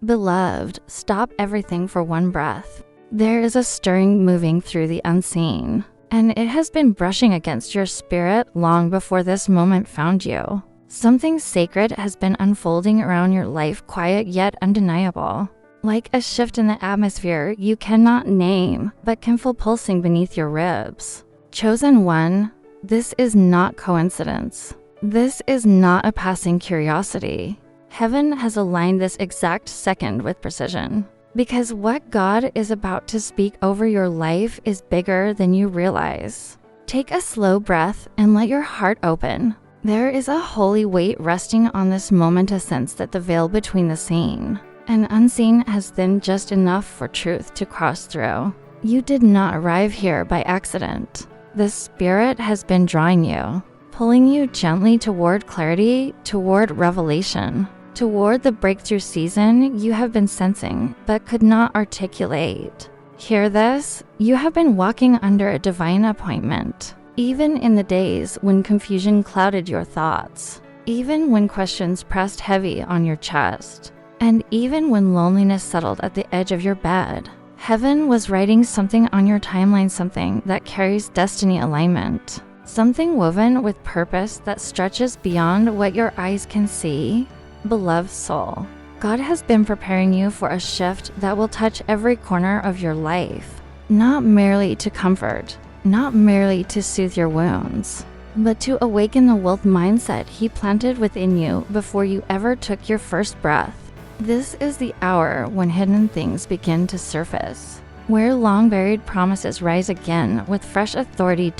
Beloved, stop everything for one breath. There is a stirring moving through the unseen, and it has been brushing against your spirit long before this moment found you. Something sacred has been unfolding around your life, quiet yet undeniable. Like a shift in the atmosphere you cannot name, but can feel pulsing beneath your ribs. Chosen one, this is not coincidence. This is not a passing curiosity. Heaven has aligned this exact second with precision. Because what God is about to speak over your life is bigger than you realize. Take a slow breath and let your heart open. There is a holy weight resting on this moment, a sense that the veil between the seen and unseen has thinned just enough for truth to cross through. You did not arrive here by accident. The Spirit has been drawing you, pulling you gently toward clarity, toward revelation, toward the breakthrough season you have been sensing but could not articulate. Hear this? You have been walking under a divine appointment, even in the days when confusion clouded your thoughts, even when questions pressed heavy on your chest, and even when loneliness settled at the edge of your bed. Heaven was writing something on your timeline, something that carries destiny alignment, something woven with purpose that stretches beyond what your eyes can see. Beloved soul, God has been preparing you for a shift that will touch every corner of your life, not merely to comfort, not merely to soothe your wounds, but to awaken the wealth mindset He planted within you before you ever took your first breath. This is the hour when hidden things begin to surface, where long-buried promises rise again with fresh authority.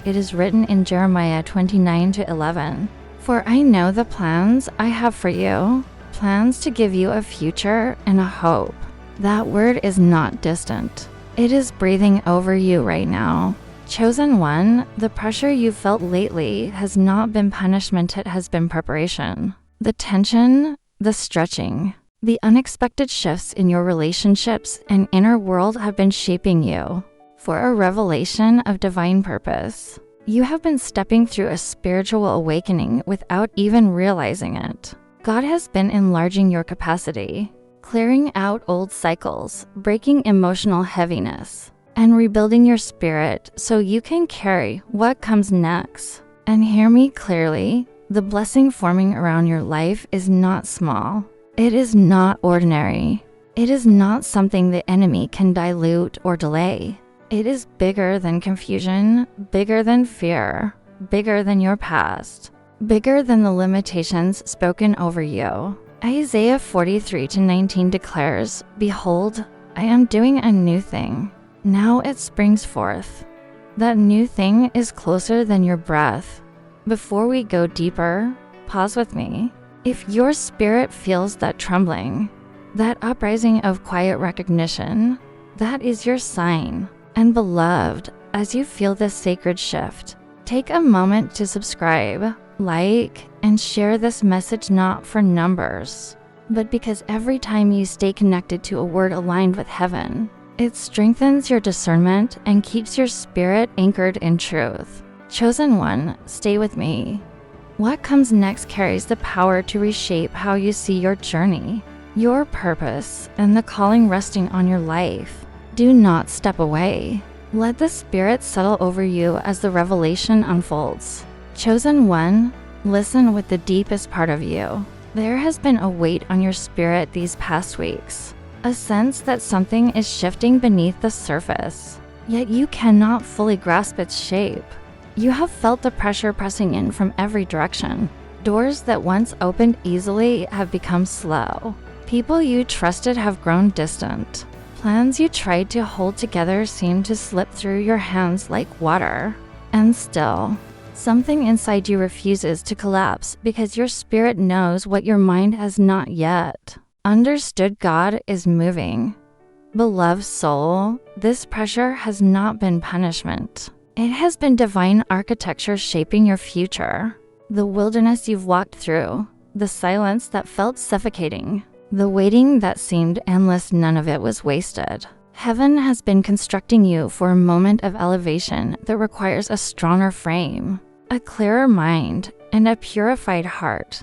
It is written in Jeremiah 29:11. For I know the plans I have for you, plans to give you a future and a hope. That word is not distant. It is breathing over you right now. Chosen one, the pressure you felt lately has not been punishment, it has been preparation. The tension, the stretching, the unexpected shifts in your relationships and inner world have been shaping you for a revelation of divine purpose. You have been stepping through a spiritual awakening without even realizing it. God has been enlarging your capacity, clearing out old cycles, breaking emotional heaviness, and rebuilding your spirit so you can carry what comes next. And hear me clearly, the blessing forming around your life is not small. It is not ordinary. It is not something the enemy can dilute or delay. It is bigger than confusion, bigger than fear, bigger than your past, bigger than the limitations spoken over you. Isaiah 43:19 declares, Behold, I am doing a new thing. Now it springs forth. That new thing is closer than your breath. Before we go deeper, pause with me. If your spirit feels that trembling, that uprising of quiet recognition, that is your sign. And beloved, as you feel this sacred shift, take a moment to subscribe, like, and share this message, not for numbers, but because every time you stay connected to a word aligned with heaven, it strengthens your discernment and keeps your spirit anchored in truth. Chosen one, stay with me. What comes next carries the power to reshape how you see your journey, your purpose, and the calling resting on your life. Do not step away. Let the Spirit settle over you as the revelation unfolds. Chosen one, listen with the deepest part of you. There has been a weight on your spirit these past weeks, a sense that something is shifting beneath the surface, yet you cannot fully grasp its shape. You have felt the pressure pressing in from every direction. Doors that once opened easily have become slow. People you trusted have grown distant. Plans you tried to hold together seem to slip through your hands like water. And still, something inside you refuses to collapse because your spirit knows what your mind has not yet understood. God is moving. Beloved soul, this pressure has not been punishment. It has been divine architecture shaping your future. The wilderness you've walked through, the silence that felt suffocating, the waiting that seemed endless, none of it was wasted. Heaven has been constructing you for a moment of elevation that requires a stronger frame, a clearer mind, and a purified heart.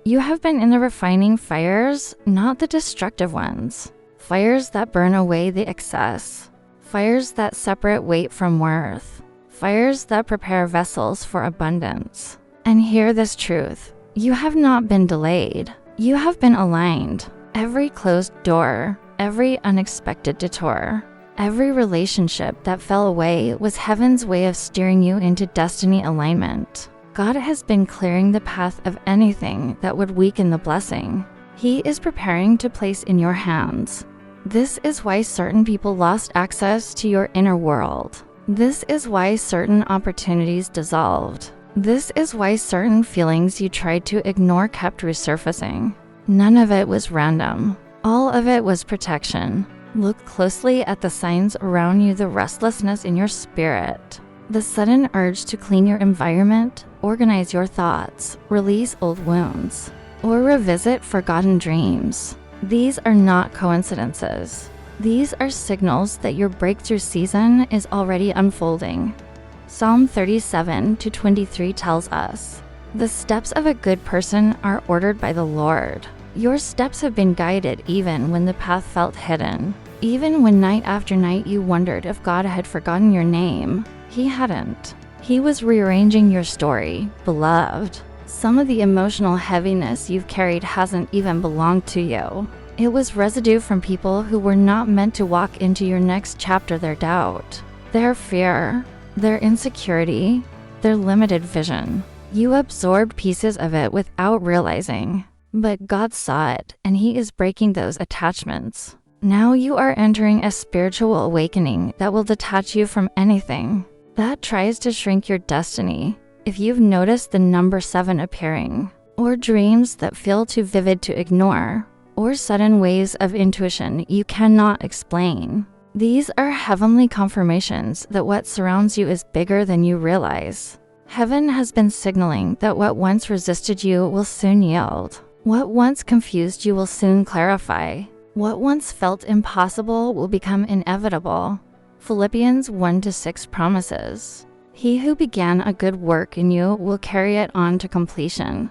You have been in the refining fires, not the destructive ones. Fires that burn away the excess. Fires that separate weight from worth. Fires that prepare vessels for abundance. And hear this truth. You have not been delayed. You have been aligned. Every closed door, every unexpected detour, every relationship that fell away was heaven's way of steering you into destiny alignment. God has been clearing the path of anything that would weaken the blessing. He is preparing to place in your hands. This is why certain people lost access to your inner world. This is why certain opportunities dissolved. This is why certain feelings you tried to ignore kept resurfacing. None of it was random. All of it was protection. Look closely at the signs around you, the restlessness in your spirit, the sudden urge to clean your environment, organize your thoughts, release old wounds, or revisit forgotten dreams. These are not coincidences. These are signals that your breakthrough season is already unfolding. Psalm 37:23 tells us, "The steps of a good person are ordered by the Lord." Your steps have been guided even when the path felt hidden. Even when night after night you wondered if God had forgotten your name, He hadn't. He was rearranging your story, beloved. Some of the emotional heaviness you've carried hasn't even belonged to you. It was residue from people who were not meant to walk into your next chapter. Their doubt, their fear, their insecurity, their limited vision. You absorbed pieces of it without realizing. But God saw it, and He is breaking those attachments. Now you are entering a spiritual awakening that will detach you from anything that tries to shrink your destiny. If you've noticed the number 7 appearing, or dreams that feel too vivid to ignore, or sudden waves of intuition you cannot explain, these are heavenly confirmations that what surrounds you is bigger than you realize. Heaven has been signaling that what once resisted you will soon yield. What once confused you will soon clarify. What once felt impossible will become inevitable. Philippians 1-6 promises, "He who began a good work in you will carry it on to completion."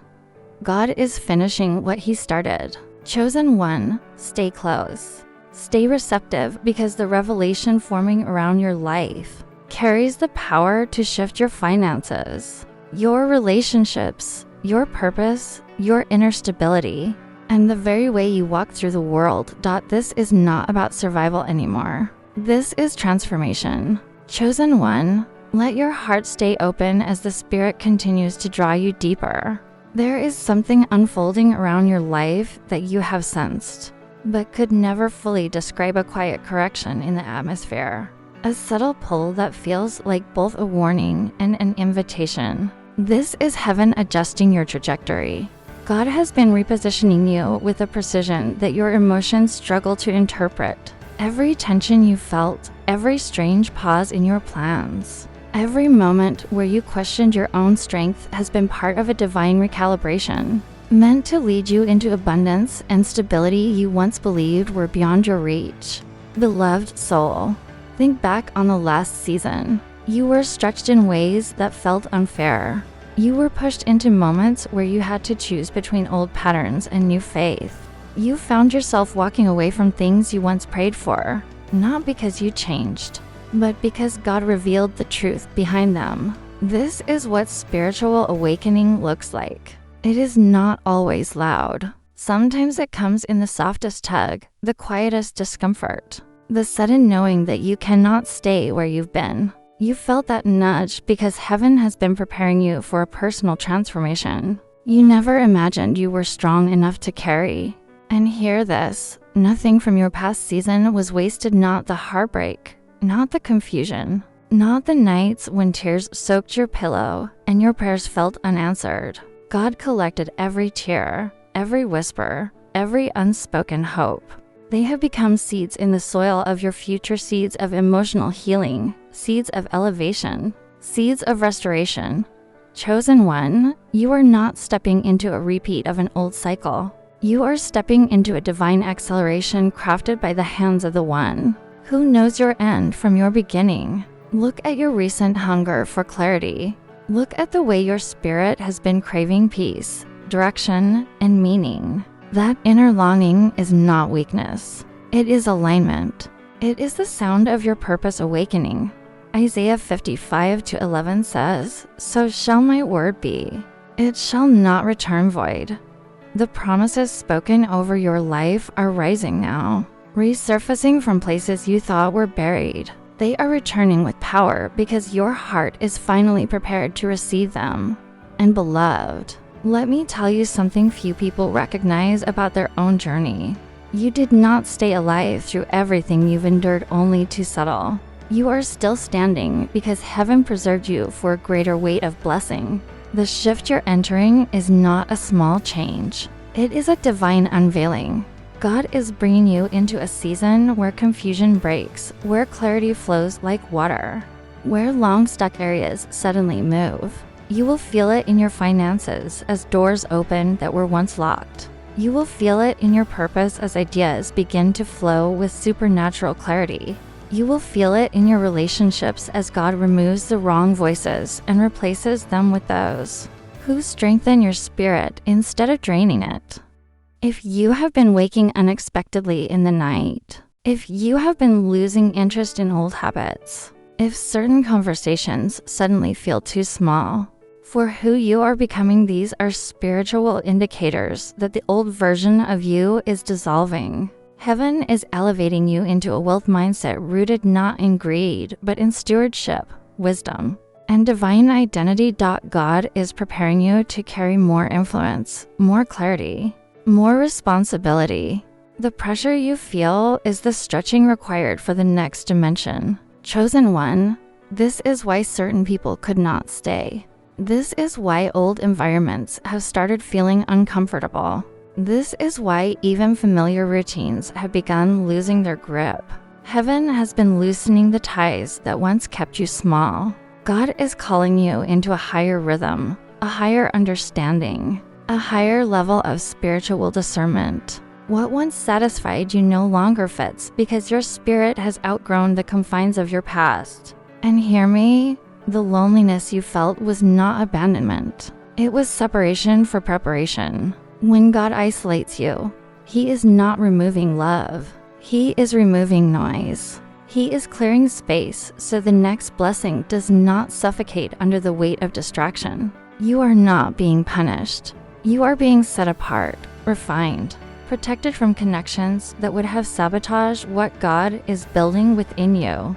God is finishing what He started. Chosen one, stay close. Stay receptive, because the revelation forming around your life carries the power to shift your finances, your relationships, your purpose, your inner stability, and the very way you walk through the world. This is not about survival anymore. This is transformation. Chosen one, let your heart stay open as the Spirit continues to draw you deeper. There is something unfolding around your life that you have sensed, but could never fully describe. A quiet correction in the atmosphere. A subtle pull that feels like both a warning and an invitation. This is heaven adjusting your trajectory. God has been repositioning you with a precision that your emotions struggle to interpret. Every tension you felt, every strange pause in your plans, every moment where you questioned your own strength has been part of a divine recalibration, meant to lead you into abundance and stability you once believed were beyond your reach. Beloved soul, think back on the last season. You were stretched in ways that felt unfair. You were pushed into moments where you had to choose between old patterns and new faith. You found yourself walking away from things you once prayed for, not because you changed, but because God revealed the truth behind them. This is what spiritual awakening looks like. It is not always loud. Sometimes it comes in the softest tug, the quietest discomfort, the sudden knowing that you cannot stay where you've been. You felt that nudge because heaven has been preparing you for a personal transformation you never imagined you were strong enough to carry. And hear this, nothing from your past season was wasted. Not the heartbreak, not the confusion, not the nights when tears soaked your pillow and your prayers felt unanswered. God collected every tear, every whisper, every unspoken hope. They have become seeds in the soil of your future, seeds of emotional healing, seeds of elevation, seeds of restoration. Chosen one, you are not stepping into a repeat of an old cycle. You are stepping into a divine acceleration crafted by the hands of the One who knows your end from your beginning. Look at your recent hunger for clarity. Look at the way your spirit has been craving peace. direction, and meaning. That inner longing is not weakness. It is alignment. It is the sound of your purpose awakening. Isaiah 55:11 says, "So shall my word be. It shall not return void." The promises spoken over your life are rising now, resurfacing from places you thought were buried. They are returning with power because your heart is finally prepared to receive them. And beloved, let me tell you something few people recognize about their own journey. You did not stay alive through everything you've endured only to settle. You are still standing because heaven preserved you for a greater weight of blessing. The shift you're entering is not a small change. It is a divine unveiling. God is bringing you into a season where confusion breaks, where clarity flows like water, where long-stuck areas suddenly move. You will feel it in your finances as doors open that were once locked. You will feel it in your purpose as ideas begin to flow with supernatural clarity. You will feel it in your relationships as God removes the wrong voices and replaces them with those who strengthen your spirit instead of draining it. If you have been waking unexpectedly in the night, if you have been losing interest in old habits, if certain conversations suddenly feel too small, for who you are becoming, these are spiritual indicators that the old version of you is dissolving. Heaven is elevating you into a wealth mindset rooted not in greed, but in stewardship, wisdom, and divine identity. God is preparing you to carry more influence, more clarity, more responsibility. The pressure you feel is the stretching required for the next dimension. Chosen one, this is why certain people could not stay. This is why old environments have started feeling uncomfortable. This is why even familiar routines have begun losing their grip. Heaven has been loosening the ties that once kept you small. God is calling you into a higher rhythm, a higher understanding, a higher level of spiritual discernment. What once satisfied you no longer fits because your spirit has outgrown the confines of your past. And hear me, the loneliness you felt was not abandonment. It was separation for preparation. When God isolates you, He is not removing love. He is removing noise. He is clearing space so the next blessing does not suffocate under the weight of distraction. You are not being punished. You are being set apart, refined, protected from connections that would have sabotaged what God is building within you.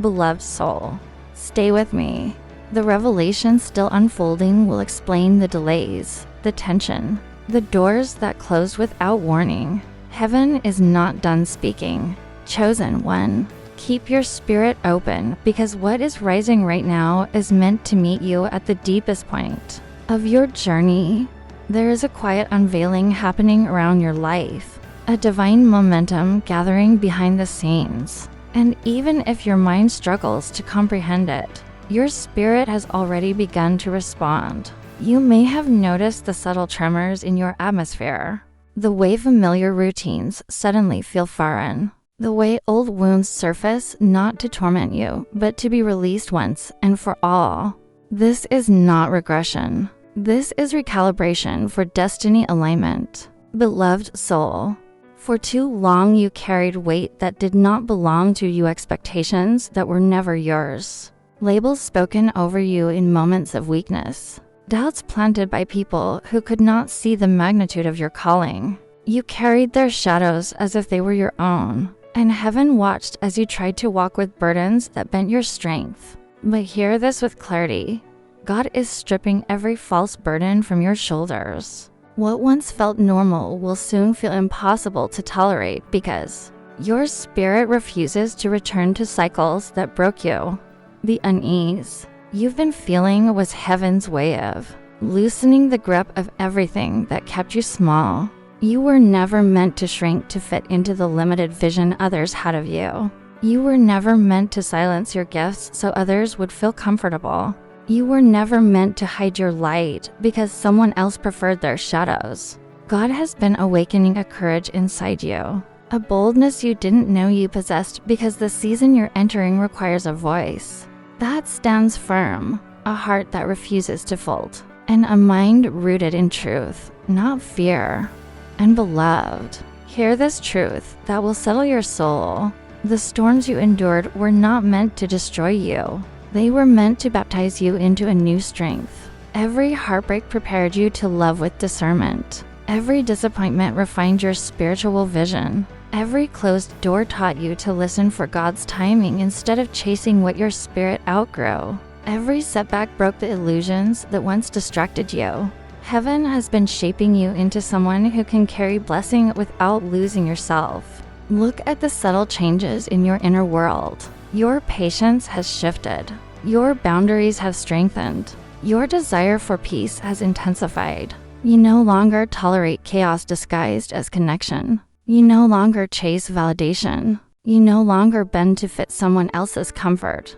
Beloved soul, stay with me. The revelation still unfolding will explain the delays, the tension, the doors that closed without warning. Heaven is not done speaking. Chosen one, keep your spirit open because what is rising right now is meant to meet you at the deepest point of your journey. There is a quiet unveiling happening around your life, a divine momentum gathering behind the scenes. And even if your mind struggles to comprehend it, your spirit has already begun to respond. You may have noticed the subtle tremors in your atmosphere, the way familiar routines suddenly feel foreign, the way old wounds surface not to torment you, but to be released once and for all. This is not regression. This is recalibration for destiny alignment. Beloved soul, for too long you carried weight that did not belong to you, expectations that were never yours, labels spoken over you in moments of weakness, doubts planted by people who could not see the magnitude of your calling. You carried their shadows as if they were your own, and heaven watched as you tried to walk with burdens that bent your strength. But hear this with clarity. God is stripping every false burden from your shoulders. What once felt normal will soon feel impossible to tolerate because your spirit refuses to return to cycles that broke you. The unease you've been feeling was heaven's way of loosening the grip of everything that kept you small. You were never meant to shrink to fit into the limited vision others had of you. You were never meant to silence your gifts so others would feel comfortable. You were never meant to hide your light because someone else preferred their shadows. God has been awakening a courage inside you, a boldness you didn't know you possessed because the season you're entering requires a voice that stands firm, a heart that refuses to fold, and a mind rooted in truth. not fear. And beloved, hear this truth that will settle your soul. The storms you endured were not meant to destroy you. They were meant to baptize you into a new strength. Every heartbreak prepared you to love with discernment. Every disappointment refined your spiritual vision. Every closed door taught you to listen for God's timing instead of chasing what your spirit outgrew. Every setback broke the illusions that once distracted you. Heaven has been shaping you into someone who can carry blessing without losing yourself. Look at the subtle changes in your inner world. Your patience has shifted. Your boundaries have strengthened. Your desire for peace has intensified. You no longer tolerate chaos disguised as connection. You no longer chase validation. You no longer bend to fit someone else's comfort.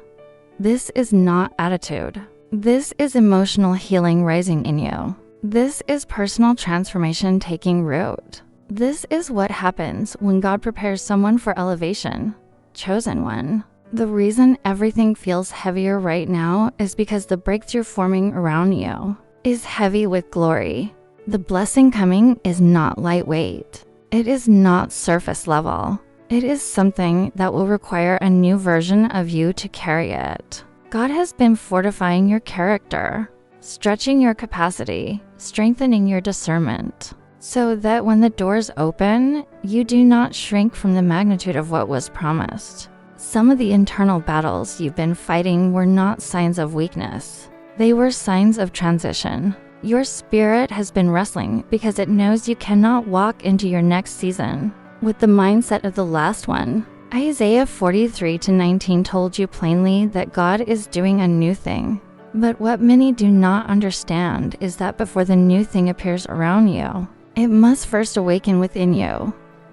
This is not attitude. This is emotional healing rising in you. This is personal transformation taking root. This is what happens when God prepares someone for elevation. Chosen one. The reason everything feels heavier right now is because the breakthrough forming around you is heavy with glory. The blessing coming is not lightweight. It is not surface level. It is something that will require a new version of you to carry it. God has been fortifying your character, stretching your capacity, strengthening your discernment, so that when the doors open, you do not shrink from the magnitude of what was promised. Some of the internal battles you've been fighting were not signs of weakness. They were signs of transition. Your spirit has been wrestling because it knows you cannot walk into your next season with the mindset of the last one. Isaiah 43:19 told you plainly that God is doing a new thing. But what many do not understand is that before the new thing appears around you, it must first awaken within you.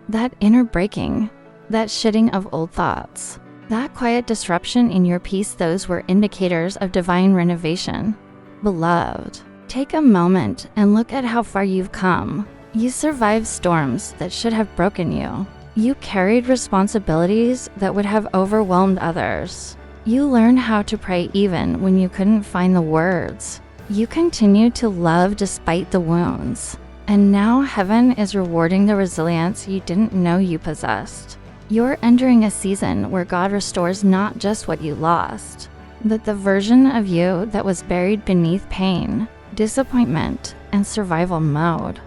That inner breaking, that shedding of old thoughts, that quiet disruption in your peace, those were indicators of divine renovation. Beloved, take a moment and look at how far you've come. You survived storms that should have broken you. You carried responsibilities that would have overwhelmed others. You learned how to pray even when you couldn't find the words. You continued to love despite the wounds. And now heaven is rewarding the resilience you didn't know you possessed. You're entering a season where God restores not just what you lost, but the version of you that was buried beneath pain, disappointment, and survival mode.